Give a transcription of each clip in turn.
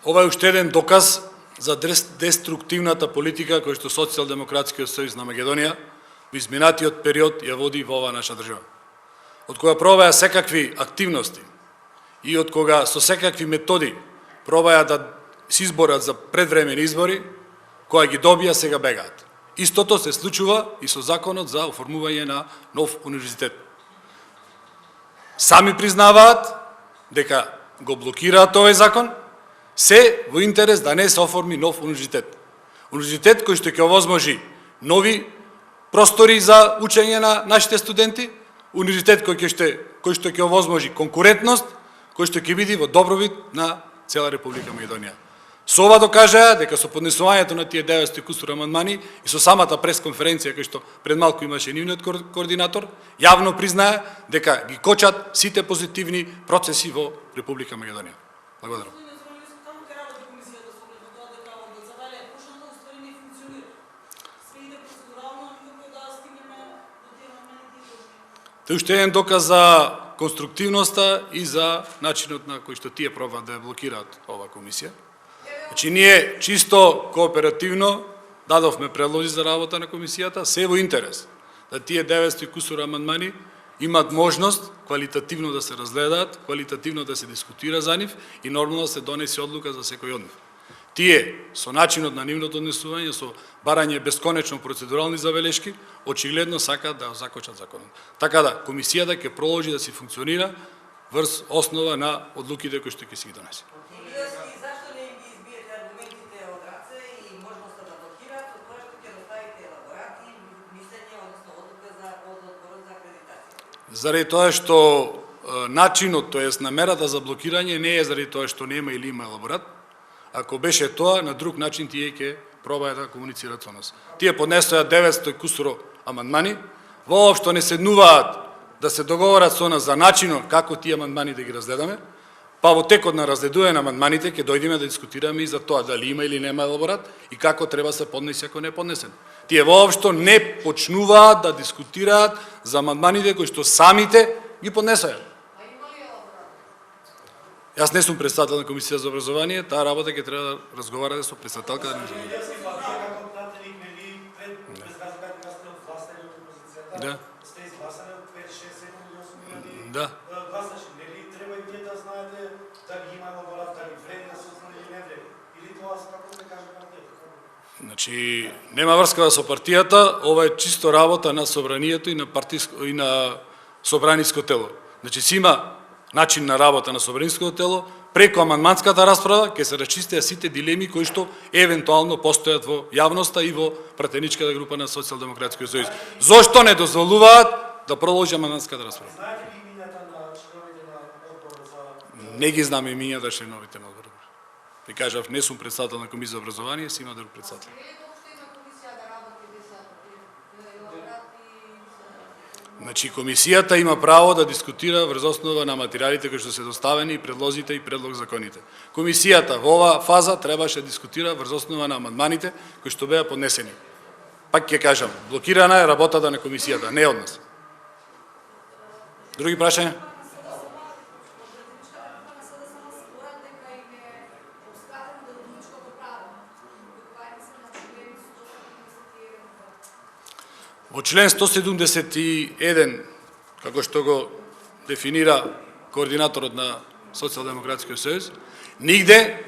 Ова е уште еден доказ за деструктивната политика која што Социјалдемократскиот сојуз на Македонија во изминатиот период ја води во оваа наша држава. Од кога пробаја секакви активности и од кога со секакви методи пробаја да се изборат за предвремени избори, која ги добија сега бегаат. Истото се случува и со законот за оформување на нов универзитет. Сами признаваат дека го блокираат овој закон, се во интерес да не се оформи нов универзитет. Универзитет кој што ќе овозможи нови простори за учење на нашите студенти, универзитет кој што ќе овозможи конкурентност, кој што ќе биде во добровит на цела Република Македонија. Со ова докажаа дека со поднесувањето на тие 900 кусур амандмани и со самата пресконференција кој што пред малку имаше нивниот координатор, јавно признаа дека ги кочат сите позитивни процеси во Република Македонија. Благодарам. Тоа уште еден доказ за конструктивноста и за начинот на кој што тие пробаат да ја блокираат оваа комисија. Значи, ние чисто кооперативно дадовме предлози за работа на комисијата, се во интерес да тие 900 кусур амандмани имат можност квалитативно да се разгледаат, квалитативно да се дискутира за нив и нормално да се донесе одлука за секој од нив. Тие, со начинот на нивното однесување, со барање бесконечно процедурални забелешки, очигледно сакаат да закочат законот. Така да, комисијата ќе продолжи да си функционира врз основа на одлуките кои што ќе си ги донесе. Зашто не ги избиете аргументите од раце и можноста да блокираат, од тоа што ќе доставите елаборати, мислење, односно одлука за одборот за акредитација? Заради тоа што начинот, тоест намерата за блокирање не е заради тоа што нема или има елаборат. Ако беше тоа, на друг начин тие ќе пробаат да комуницираат со нас. Тие поднесоа 900 кусуро амандмани, воопшто не седнуваат да се договорат со нас за начинот како тие амандмани да ги разгледаме, па во текот на разгледување на амандманите ќе дојдеме да дискутираме и за тоа дали има или нема елаборат и како треба се поднесе ако не е поднесен. Тие воопшто не почнуваат да дискутираат за амандманите кои што самите ги поднесоа. Јас не сум председател на Комисија за образование, таа работа ќе треба да разговарате со председателка да не знам. Да. Сте изгласани од 5-6-7 години. Да. Гласачи, нели треба и вие да знаете дали има елаборат, дали вреди да се оствари или не вреди? Или тоа се како да каже партијата? Значи, нема врска со партијата, ова е чисто работа на собранието и на партиско и на собраниско тело. Значи, си има начин на работа на собраниското тело, преку амандманската расправа ќе се расчистеа сите дилеми кои што евентуално постојат во јавноста и во пратеничката група на Социјалдемократскиот сојуз. Зошто не дозволуваат да продолжи амандманската расправа? Знаете ли имињата на членовите на одборот за... Не ги знаме имињата членовите на одборот. Ви кажав, не сум председател на Комисија за образование, си има друг председател. Значи, комисијата има право да дискутира врз основа на материјалите кои што се доставени и предлозите и предлог законите. Комисијата во оваа фаза требаше да дискутира врз основа на амандманите кои што беа поднесени. Пак ќе кажам, блокирана е работата на комисијата, не од нас. Други прашања? Во член 171, како што го дефинира координаторот на Социјалдемократскиот сојуз, нигде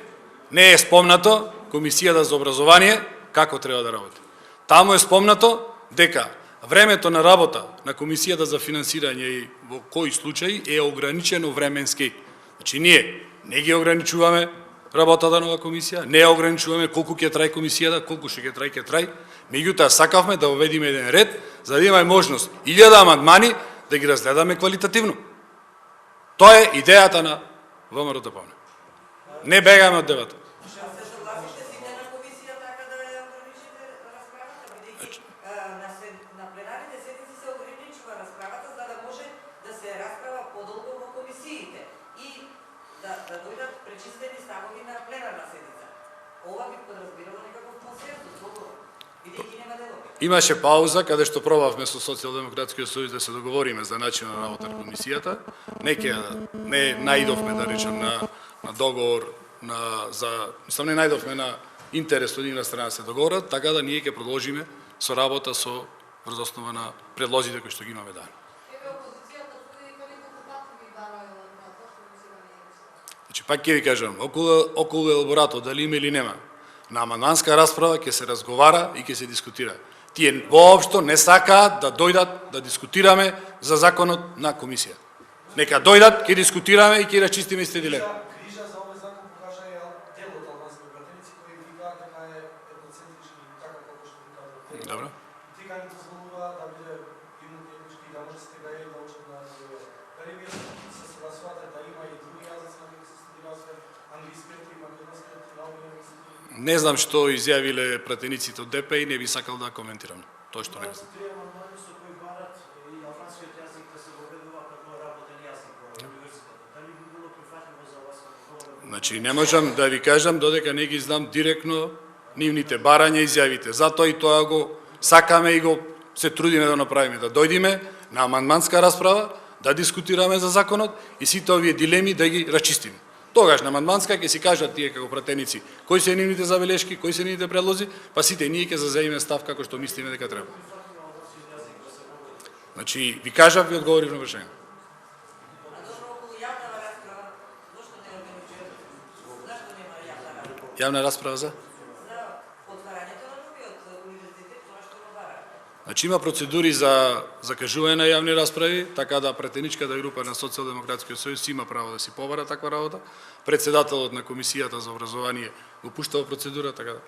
не е спомнато Комисијата за образование како треба да работи. Таму е спомнато дека времето на работа на Комисијата за финансирање и во кои случаи е ограничено временски. Значи, ние не ги ограничуваме работата на оваа комисија, не ја ограничуваме колку ќе трај комисијата, колку ќе трај, меѓутоа сакавме да введеме еден ред, за да имаме можност 1000 амандмани да ги разгледаме квалитативно. Тоа е идејата на ВМРО ДПМНЕ. Не бегаме од дебата. На пленарните седници се ограничува расправата за да може да се расправа подолго во комисиите и да дојдат пречистени ставови на пленарна седница. Ова би подразбирало некаков консенсус, бидејќи нема делови. Имаше пауза каде што пробавме со Социјалдемократскиот сојуз да се договориме за начинот на работа на комисијата. Не наидовме, да речем, на договор мислам не најдовме на интерес од една страна да се договорат, така да ние ќе продолжиме со работа врз основа на предлозите кои што ги имаме дани. Значи, пак ќе ви кажам, околу елаборатот, дали има или нема, на амандманска расправа ќе се разговара и ќе се дискутира. Тие воопшто не сакаат да дојдат да дискутираме за законот на комисија. Нека дојдат, ќе дискутираме и ќе расчистиме истите дилеми. Грижа за овој закон покажа и дел од албански пратеници кои викаат дека е етноцентрички така како што ви кажат. Добро. Тика не дозволува да биде имунетички, да може сте гај да учат на дали вие се согласувате да има и други јазици на кои се студира освен англискиот и македонскиот и албанскиот? Не знам што изјавиле пратениците од ДП и не би сакал да коментирам. Тоа што не знам. Значи, не можам да ви кажам додека не ги знам директно нивните барања и изјавите. Затоа и тоа го сакаме и го се трудиме да направиме, да дојдиме на амандманска расправа, да дискутираме за законот и сите овие дилеми да ги расчистиме. Тогаш на амандманска ќе си кажат тие како пратеници кои се нивните забелешки, кои се нивните предлози, па сите ние ќе заземиме став како што мислиме дека треба. Значи, ви кажав и одговорив на прашање. Јавна расправа за? За отварањето на новиот универзитет, тоа што го бара. Значи има процедури за закажување на јавни расправи, така да претеничката група на Социјалдемократскиот сојуз има право да си побара таква работа. Председателот на комисијата за образование го пуштава процедура, така да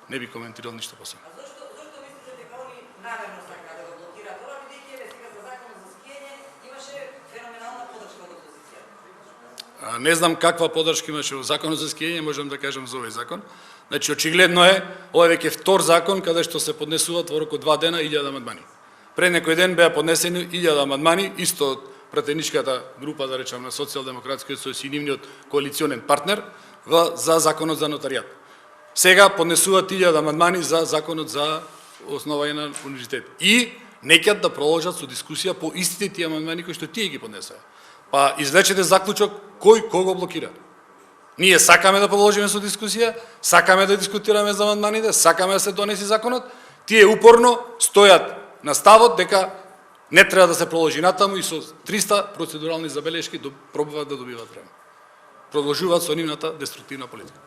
не би коментирал ништо посебно. А зошто мислите дека они намерно сакаат да го блокираат ова, бидејќи еве сега за законот за скијање имаше феноменална поддршка од опозицијата? Не знам каква поддршка имаше во законот за скијање, можам да кажам за овој закон. Значи, очигледно е, ова е веќе втор закон каде што се поднесуваат во рок од 2 дена 1000 амандмани. Пред некој ден беа поднесени 1000 амандмани, исто од пратеничката група, да речам, на Социјалдемократскиот сојуз и нивниот коалиционен партнер за законот за нотаријат. Сега поднесуваат 1000 амандмани за законот за основање на универзитет. И неќат да продолжат со дискусија по истите тие амандмани кои што тие ги поднесаа. Па извлечете заклучок кој кого блокира. Ние сакаме да продолжиме со дискусија, сакаме да дискутираме за амандманите, сакаме да се донеси законот, тие упорно стојат на ставот дека не треба да се продолжи натаму и со 300 процедурални забелешки пробуваат да добиваат време. Продолжуваат со нивната деструктивна политика.